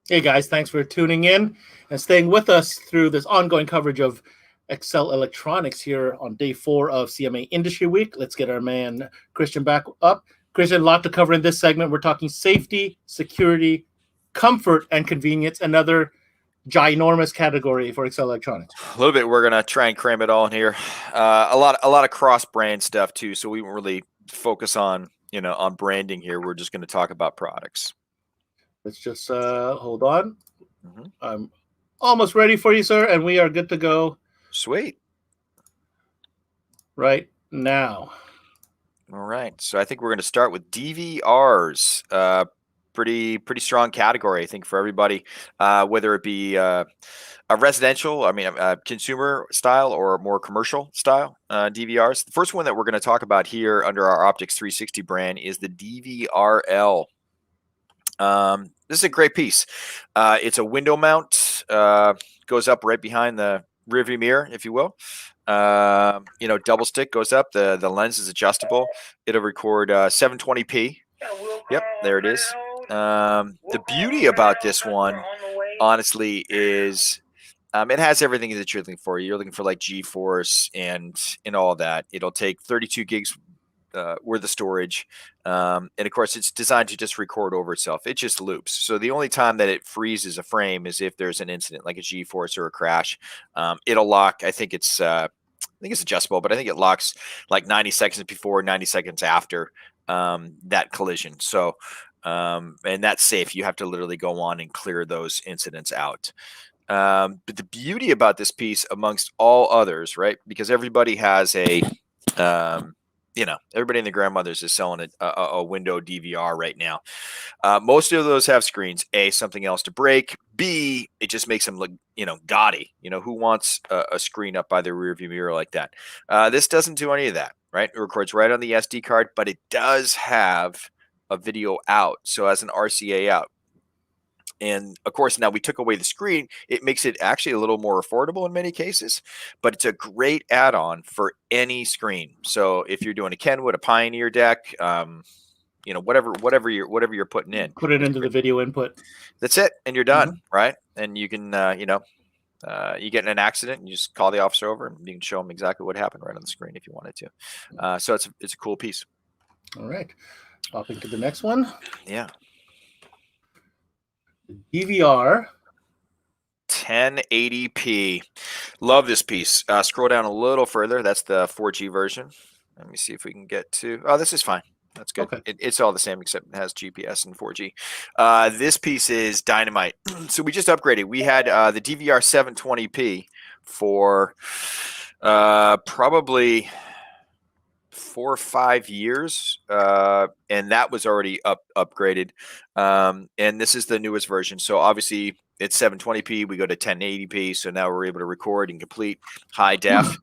Hey guys, thanks for tuning in and staying with us through this ongoing coverage of Excel Electronics here on day 4 of CMA Industry Week. Let's get our man Christian back up. Christian, a lot to cover in this segment. We're talking safety, security, comfort, and convenience, another ginormous category for Excel Electronics. A little bit. We're gonna try and cram it all in here. A lot of cross-brand stuff too. So we won't really focus on on branding here. We're just going to talk about products. Let's just hold on. Mhm. I'm almost ready for you, sir, and we are good to go Sweet. right now. All right. So I think we're going to start with DVRs. Pretty strong category, I think, for everybody, whether it be a residential, consumer style or more commercial style DVRs. The first one that we're going to talk about here under our Optics 360 brand is the DVRL. This is a great piece. It's a window mount, goes up right behind the rearview mirror, if you will. Double stick goes up. The lens is adjustable. It'll record 720p. Yep, there it is. The beauty about this one, honestly, is it has everything that you're looking for. You're looking for like GeForce and all of that. It'll take 32 gigs worth of storage. And of course, it's designed to just record over itself. It just loops. So the only time that it freezes a frame is if there's an incident like a G-force or a crash. It'll lock. I think it's adjustable, but I think it locks like 90 seconds before, 90 seconds after that collision. So and that's safe. You have to literally go on and clear those incidents out. But the beauty about this piece, amongst all others, right? Because everybody has a everybody and their grandmothers is selling a window DVR right now. Most of those have screens. A, something else to break. B, it just makes them look, gaudy. Who wants a screen up by their rearview mirror like that? This doesn't do any of that, right? It records right on the SD card, but it does have a video out. So as an RCA out. And of course, now we took away the screen. It makes it actually a little more affordable in many cases, but it's a great add-on for any screen. So if you're doing a Kenwood, a Pioneer deck, whatever you're putting in, Put it into the video input. That's it, and you're done, right? And you can, you get in an accident, and you just call the officer over, and you can show them exactly what happened right on the screen if you wanted to. So it's a cool piece. All right, hopping to the next one. Yeah. DVR 1080p. Love this piece. Scroll down a little further. That's the 4G version. Let me see if we can get to. Oh, this is fine. That's good. Okay. It's all the same except it has GPS and 4G. This piece is dynamite. So we just upgraded. We had the DVR 720p for probably 4 or 5 years, and that was already upgraded. And this is the newest version. So obviously it's 720p. We go to 1080p. So now we're able to record in complete high def.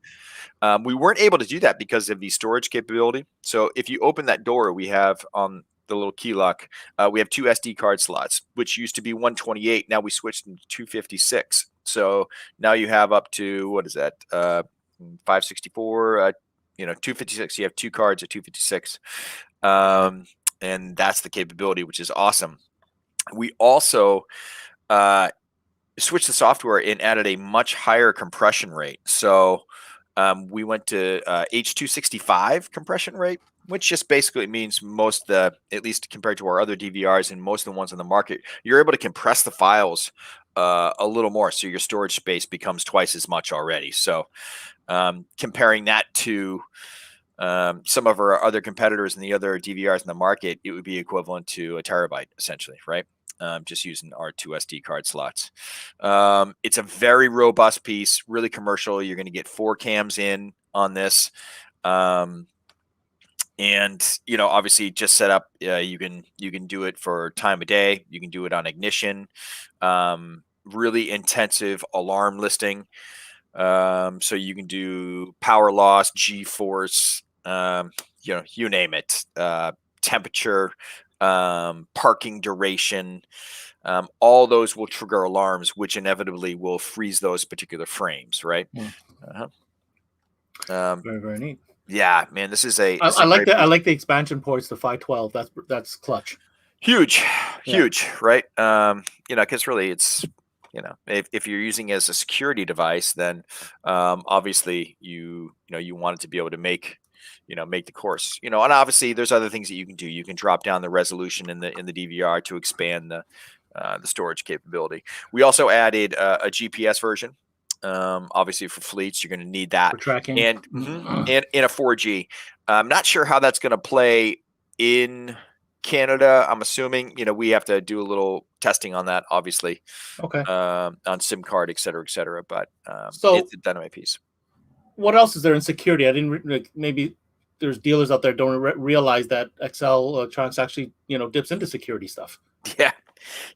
We weren't able to do that because of the storage capability. So if you open that door, we have on the little key lock, we have 2 SD card slots, which used to be 128. Now we switched them to 256. So now you have up to, what is that? 564, 256. You have 2 cards at 256. And that's the capability, which is awesome. We also switched the software and added a much higher compression rate. So we went to H265 compression rate, which just basically means most at least compared to our other DVRs and most of the ones on the market, you're able to compress the files a little more. So your storage space becomes twice as much already. So comparing that to some of our other competitors and the other DVRs in the market, it would be equivalent to a terabyte essentially, right? Just using our 2 SD card slots. It's a very robust piece, really commercial. You're going to get 4 cams in on this. And obviously just set up, you can do it for time of day. You can do it on ignition, really intensive alarm listing. So you can do power loss, G-force, you name it, temperature, parking duration, all those will trigger alarms, which inevitably will freeze those particular frames, right? Very, very neat. Yeah, man, this is a. I like that. I like the expansion ports, the 512. That's clutch. Huge, huge, right? Because really it's, if you're using it as a security device, then obviously you want it to be able to make the course, and obviously there's other things that you can do. You can drop down the resolution in the DVR to expand the storage capability. We also added a GPS version. Obviously for fleets, you're going to need that for tracking, and and in a 4G. I'm not sure how that's going to play in Canada. I'm assuming, we have to do a little testing on that, obviously, okay. on SIM card, et cetera, but So it's a dynamite piece. what else is there in security? I didn't maybe there's dealers out there don't realize that Accele Electronics actually, dips into security stuff.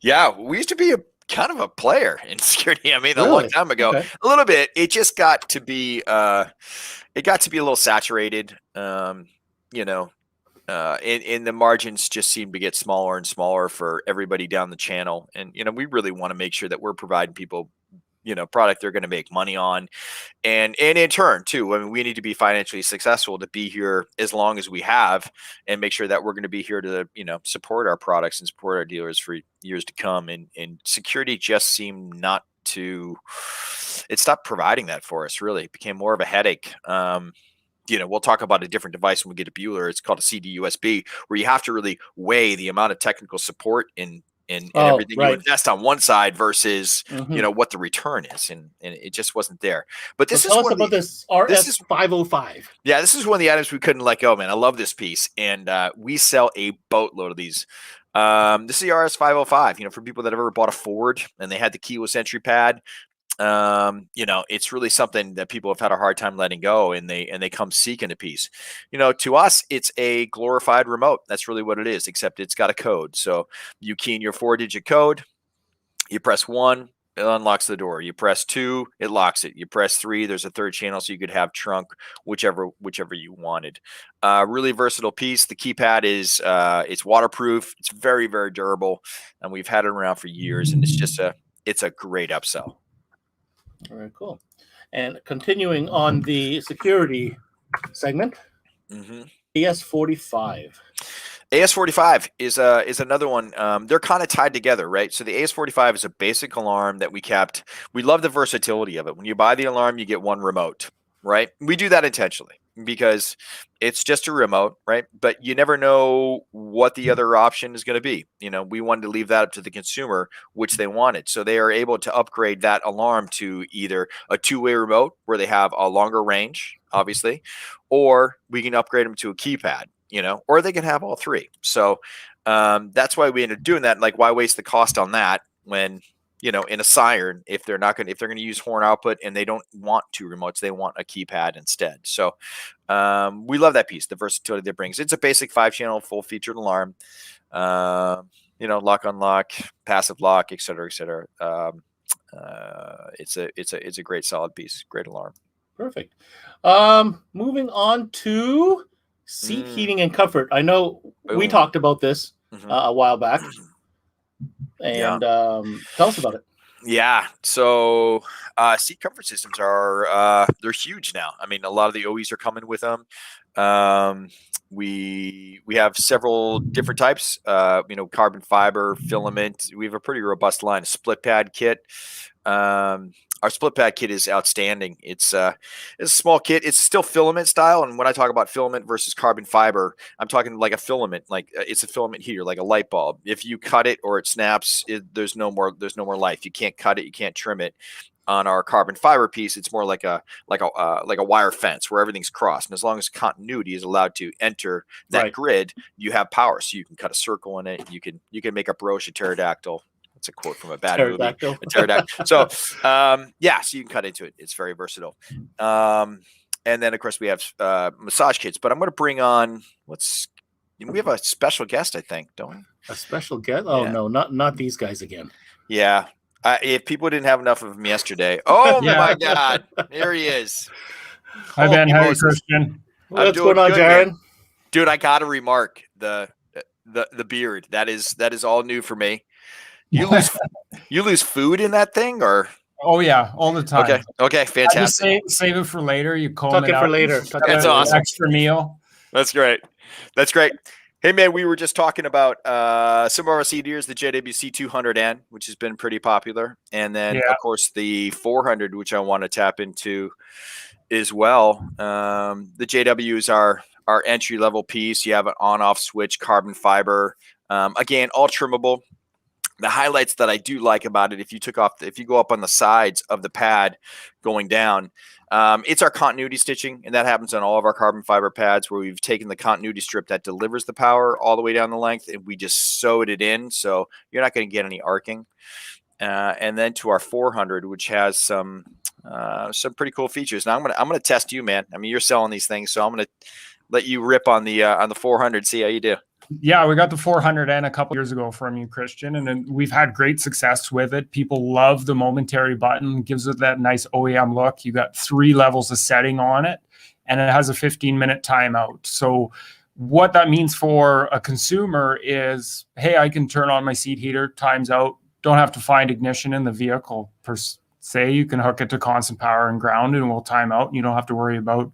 Yeah. We used to be a kind of a player in security. I mean, a Really? long time ago, Okay. a little bit. It just got to be, it got to be a little saturated. And the margins just seem to get smaller and smaller for everybody down the channel. And, we really want to make sure that we're providing people, product they're going to make money on. And in turn too, I mean, we need to be financially successful to be here as long as we have, and make sure that we're going to be here to, support our products and support our dealers for years to come. And security just seemed not to, it stopped providing that for us. Really, it became more of a headache. We'll talk about a different device when we get to Beuler. It's called a CD USB, where you have to really weigh the amount of technical support and everything you invest on one side versus what the return is, and it just wasn't there. But this is tell us about this RS505. Yeah, this is one of the items we couldn't let go, man. I love this piece, and we sell a boatload of these. This is the RS505. For people that have ever bought a Ford and they had the keyless entry pad. It's really something that people have had a hard time letting go, and they come seeking a piece. To us, it's a glorified remote. That's really what it is, except it's got a code. So you key in your 4-digit code, you press 1, it unlocks the door. You press 2, it locks it. You press 3, there's a third channel, so you could have trunk, whichever you wanted. Really versatile piece. The keypad is it's waterproof. It's very, very durable, and we've had it around for years, and it's a great upsell. Very cool. And continuing on the security segment, AS45. AS45 is another one. They're kind of tied together, right? So the AS45 is a basic alarm that we kept. We love the versatility of it. When you buy the alarm, you get one remote, right? We do that intentionally because it's just a remote, right? But you never know what the other option is going to be. We wanted to leave that up to the consumer, which they wanted. So they are able to upgrade that alarm to either a 2-way remote where they have a longer range, obviously, or we can upgrade them to a keypad, or they can have all three. So that's why we ended up doing that. Like, why waste the cost on that when, in a siren, if they're going to use horn output and they don't want 2 remotes, they want a keypad instead. So we love that piece, the versatility that brings. It's a basic 5-channel full featured alarm, lock, unlock, passive lock, et cetera, et cetera. It's a great solid piece, great alarm. Perfect. Moving on to seat heating and comfort. I know we talked about this a while back. And tell us about it. Yeah. So seat comfort systems are they're huge now. I mean, a lot of the OEs are coming with them. We have several different types. Carbon fiber, filament. We have a pretty robust line. Split pad kit. Our split pad kit is outstanding. It's a small kit. It's still filament style. And when I talk about filament versus carbon fiber, I'm talking like a filament, like it's a filament heater, like a light bulb. If you cut it or it snaps, there's no more life. You can't cut it. You can't trim it. On our carbon fiber piece, it's more like a wire fence where everything's crossed. And as long as continuity is allowed to enter that grid, you have power. So you can cut a circle in it. You can make a brooch, a pterodactyl. That's a quote from a bad movie. A pterodactyl. So, so you can cut into it. It's very versatile. And then, of course, we have massage kits. But I'm going to bring on we have a special guest, I think, don't we? A special guest? Oh, no, not these guys again. Yeah. If people didn't have enough of him yesterday. Oh, my God. There he is. Hi, Ben. How are you, Christian? What's going on, Jaron? Man. Dude, I got to remark the beard. That is all new for me. You lose food in that thing, or? Oh yeah, all the time. Okay, fantastic. Save it for later. You comb Tuck it out for later. That's awesome. Extra meal. That's great. Hey man, we were just talking about some of our seat heaters, the JWC 200N, which has been pretty popular, and then of course the 400, which I want to tap into as well. The JW is our entry level piece. You have an on-off switch, carbon fiber. Again, all trimmable. The highlights that I do like about it, if you go up on the sides of the pad going down, it's our continuity stitching, and that happens on all of our carbon fiber pads, where we've taken the continuity strip that delivers the power all the way down the length, and we just sewed it in, so you're not going to get any arcing. And then to our 400, which has some pretty cool features. Now I'm gonna test you, man. I mean, you're selling these things, so I'm gonna let you rip on the 400. See how you do. Yeah, we got the 400N a couple years ago from you, Christian, and then we've had great success with it. People love the momentary button, gives it that nice OEM look. You got 3 levels of setting on it, and it has a 15-minute timeout. So what that means for a consumer is, hey, I can turn on my seat heater, time's out, don't have to find ignition in the vehicle per se. You can hook it to constant power and ground, and it will time out, and you don't have to worry about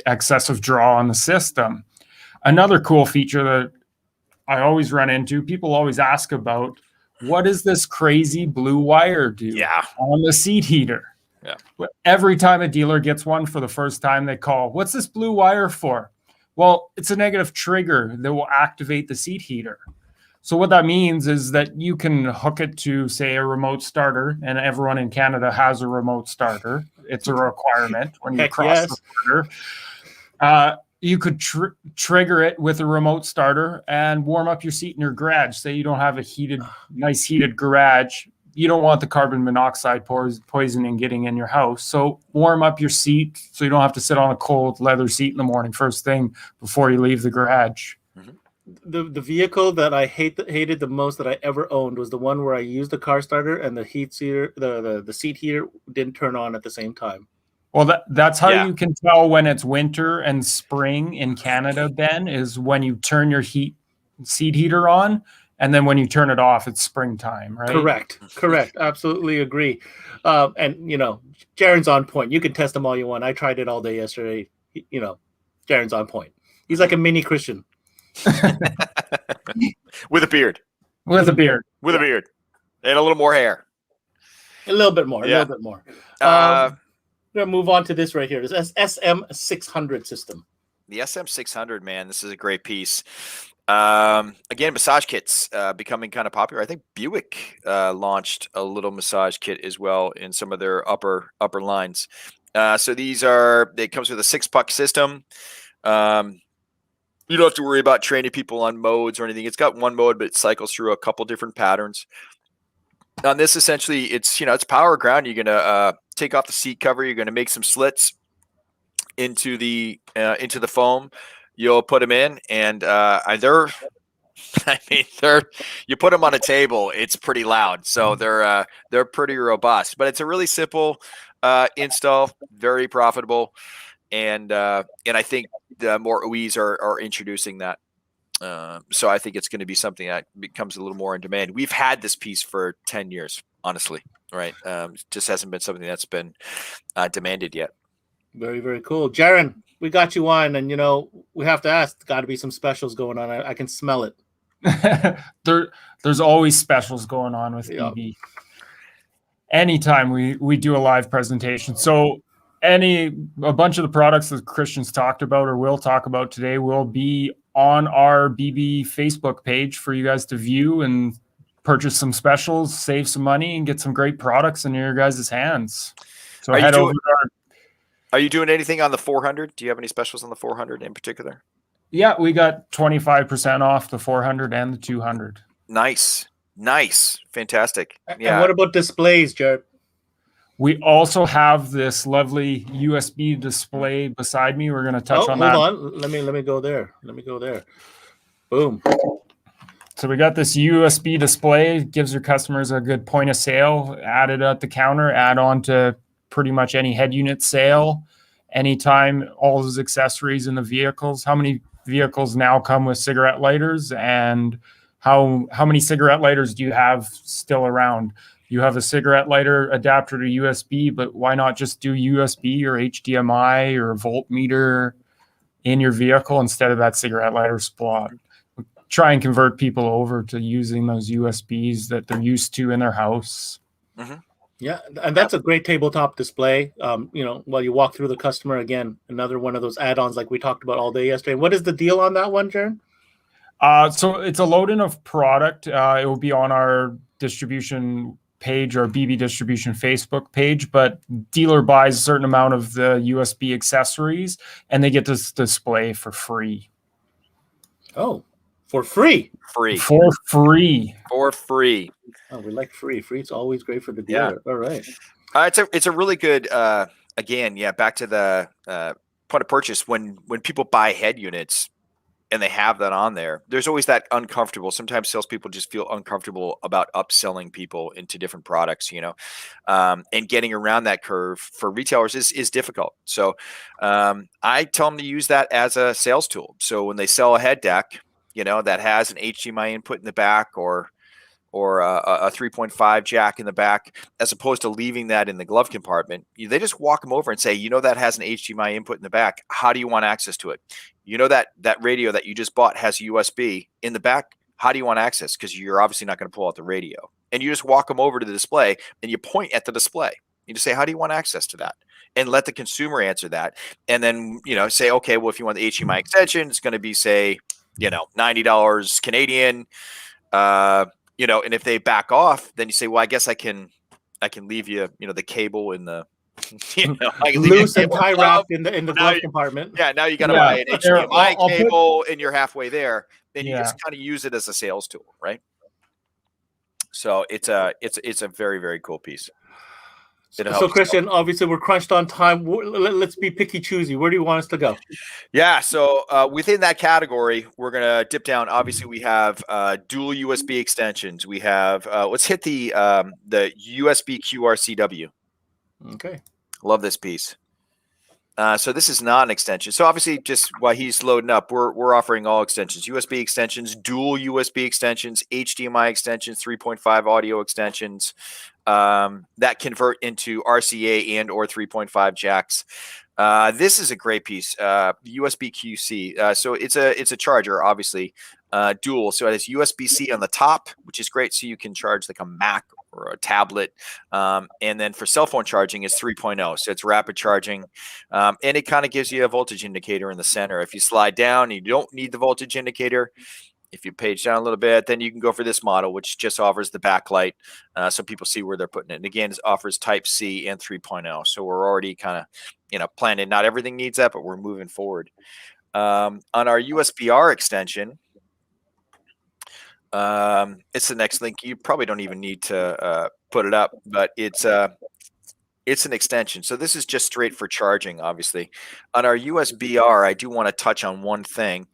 excessive draw on the system. Another cool feature that I always run into, people always ask about, what does this crazy blue wire do on the seat heater? Yeah. Every time a dealer gets one for the first time, they call, what's this blue wire for? Well, it's a negative trigger that will activate the seat heater. So what that means is that you can hook it to, say, a remote starter, and everyone in Canada has a remote starter. It's a requirement when you cross the border. You could trigger it with a remote starter and warm up your seat in your garage. Say you don't have a nice heated garage. You don't want the carbon monoxide poisoning getting in your house. So warm up your seat so you don't have to sit on a cold leather seat in the morning first thing before you leave the garage. The vehicle that I hated the most that I ever owned was the one where I used the car starter and the the seat heater didn't turn on at the same time. Well, that's how you can tell when it's winter and spring in Canada, Ben, is when you turn your seat heater on, and then when you turn it off, it's springtime, right? Correct. Absolutely agree. And, you know, Jaron's on point. You can test him all you want. I tried it all day yesterday. You know, Jaron's on point. He's like a mini Christian. With a beard. With a beard. And a little more hair. A little bit more. We're going to move on to this right here. This SM600 system. The SM600, man, this is a great piece. Again, massage kits becoming kind of popular. I think Buick launched a little massage kit as well in some of their upper lines. So it comes with a 6-puck system. You don't have to worry about training people on modes or anything. It's got one mode, but it cycles through a couple different patterns. On this, essentially, it's power ground. You're gonna take off the seat cover. You're gonna make some slits into the foam. You'll put them in, and you put them on a table. It's pretty loud, so they're pretty robust. But it's a really simple install, very profitable, and I think more OEs are introducing that. So I think it's going to be something that becomes a little more in demand. We've had this piece for 10 years, honestly, right? Just hasn't been something that's been demanded yet. Very, very cool. Jaron, we got you on, and, you know, we have to ask, got to be some specials going on. I can smell it. There's always specials going on with EV. Anytime we do a live presentation. So a bunch of the products that Christian's talked about or will talk about today will be on our BB Facebook page for you guys to view and purchase some specials, save some money, and get some great products in your guys' hands. So head over to Are you doing anything on the 400? Do you have any specials on the 400 in particular? Yeah, we got 25% off the 400 and the 200. Nice. Fantastic. Yeah. And what about displays, Jared? We also have this lovely USB display beside me. We're going to touch on that. Hold on. Let me go there. Boom. So we got this USB display. It gives your customers a good point of sale. Add it at the counter. Add on to pretty much any head unit sale. Anytime, all those accessories in the vehicles. How many vehicles now come with cigarette lighters? And how many cigarette lighters do you have still around? You have a cigarette lighter adapter to USB, but why not just do USB or HDMI or a voltmeter in your vehicle instead of that cigarette lighter slot? try and convert people over to using those USBs that they're used to in their house. Mm-hmm. Yeah, and that's a great tabletop display. While you walk through the customer, again, another one of those add-ons like we talked about all day yesterday. What is the deal on that one, Jaron? So it's a load-in of product. It will be on our distribution page, our BB Distribution Facebook page, but dealer buys a certain amount of the USB accessories, and they get this display for free. Oh, for free. For free. Oh, we like free. Free is always great for the dealer. Yeah. All right. It's a really good. Again, back to the point of purchase. When people buy head units and they have that on there, there's always that uncomfortable. Sometimes salespeople just feel uncomfortable about upselling people into different products, and getting around that curve for retailers is difficult. So I tell them to use that as a sales tool. So when they sell a head deck, that has an HDMI input in the back or a 3.5 jack in the back, as opposed to leaving that in the glove compartment, they just walk them over and say, that has an HDMI input in the back. How do you want access to it? That radio that you just bought has USB in the back. How do you want access? Because you're obviously not going to pull out the radio. And you just walk them over to the display and you point at the display. You just say, how do you want access to that? And let the consumer answer that. And then, say, okay, well, if you want the HDMI extension, it's going to be, say, $90 Canadian. And if they back off, then you say, well, I guess I can leave you, the cable in the, loose and tie wrapped in the glove compartment. Yeah. Now you got to buy an HDMI cable and you're halfway there. Then you just kind of use it as a sales tool. Right. So it's a very, very cool piece. So Christian, obviously we're crunched on time. Let's be picky choosy. Where do you want us to go? Yeah. So within that category, we're going to dip down. Obviously we have dual USB extensions. We have, let's hit the USB QRCW. Okay. Love this piece. So this is not an extension. So obviously, just while he's loading up, we're offering all extensions: USB extensions, dual USB extensions, HDMI extensions, 3.5 audio extensions that convert into RCA and or 3.5 jacks. This is a great piece. USB QC. So it's a charger, obviously, dual. So it has USB-C on the top, which is great. So you can charge like a Mac or a tablet. And then for cell phone charging is 3.0. So it's rapid charging. And it kind of gives you a voltage indicator in the center. If you slide down, you don't need the voltage indicator. If you page down a little bit, then you can go for this model, which just offers the backlight so people see where they're putting it. And again, it offers Type C and 3.0. So we're already kind of, planning. Not everything needs that, but we're moving forward. On our USB-R extension, it's the next link. You probably don't even need to put it up, but it's an extension. So this is just straight for charging, obviously. On our USB-R, I do want to touch on one thing.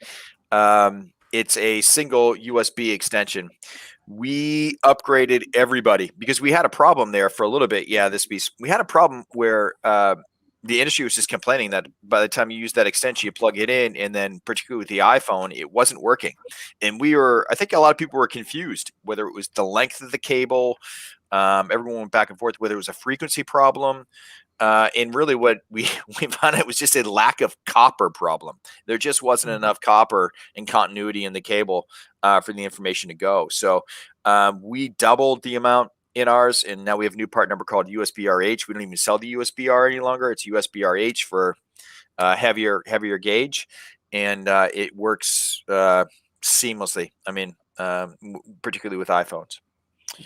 It's a single USB extension. We upgraded everybody because we had a problem there for a little bit. Yeah, this piece. We had a problem where the industry was just complaining that by the time you use that extension, you plug it in, and then particularly with the iPhone, it wasn't working. And I think a lot of people were confused whether it was the length of the cable. Everyone went back and forth whether it was a frequency problem. And really what we found out was just a lack of copper problem. There just wasn't enough copper and continuity in the cable for the information to go. So we doubled the amount in ours, and now we have a new part number called USB-RH. We don't even sell the USB-R any longer. It's USB-RH for heavier gauge, and it works seamlessly. I mean, particularly with iPhones.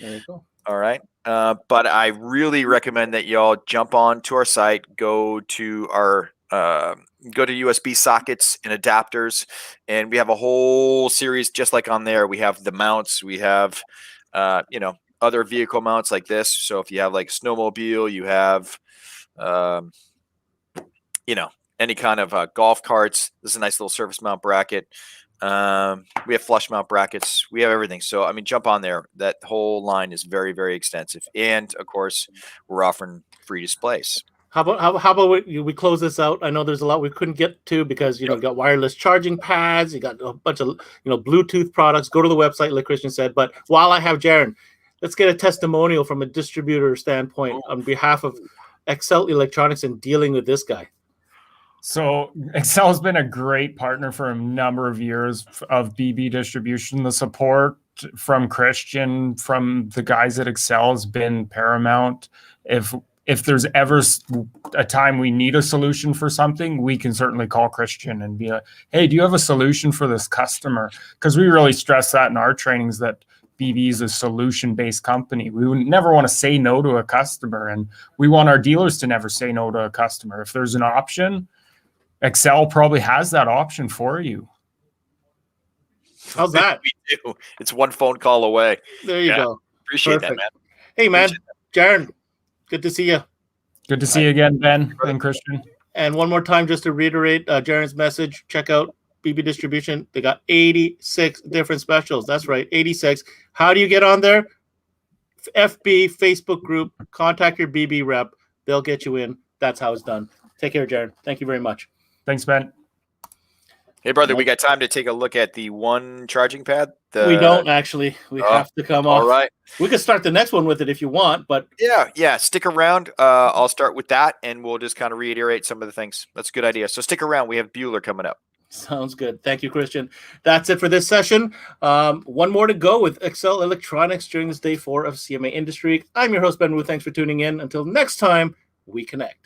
There you go. All right. But I really recommend that y'all jump on to our site, go to USB sockets and adapters, and we have a whole series just like on there. We have the mounts, we have, other vehicle mounts like this. So if you have like snowmobile, you have, any kind of golf carts, this is a nice little surface mount bracket. We have flush mount brackets. We have everything. So, jump on there. That whole line is very, very extensive. And of course, we're offering free displays. How about we close this out? I know there's a lot we couldn't get to because, you got wireless charging pads. You got a bunch of, Bluetooth products. Go to the website, like Christian said. But while I have Jaron, let's get a testimonial from a distributor standpoint on behalf of Accele Electronics and dealing with this guy. So Accele has been a great partner for a number of years of BB distribution. The support from Christian, from the guys at Accele, has been paramount. If there's ever a time we need a solution for something, we can certainly call Christian and be like, hey, do you have a solution for this customer? Because we really stress that in our trainings, that BB is a solution-based company. We would never want to say no to a customer, and we want our dealers to never say no to a customer. If there's an option, Accele probably has that option for you. How's that? We do. It's one phone call away. There you go. Appreciate Perfect. that, man. Hey, man, Jaron, good to see you. Good to see you again, Ben and Christian. And one more time, just to reiterate Jaron's message, check out BB Distribution. They got 86 different specials. That's right, 86. How do you get on there? FB, Facebook group, contact your BB rep. They'll get you in. That's how it's done. Take care, Jaron. Thank you very much. Thanks, Ben. Hey, brother, we got time to take a look at the one charging pad? We don't, actually. We have to come off. All right. We could start the next one with it if you want, but Yeah, stick around. I'll start with that, and we'll just kind of reiterate some of the things. That's a good idea. So stick around. We have Beuler coming up. sounds good. Thank you, Christian. That's it for this session. One more to go with Accele Electronics during this day 4 of CMA Industry. I'm your host, Ben Wu. Thanks for tuning in. Until next time, we connect.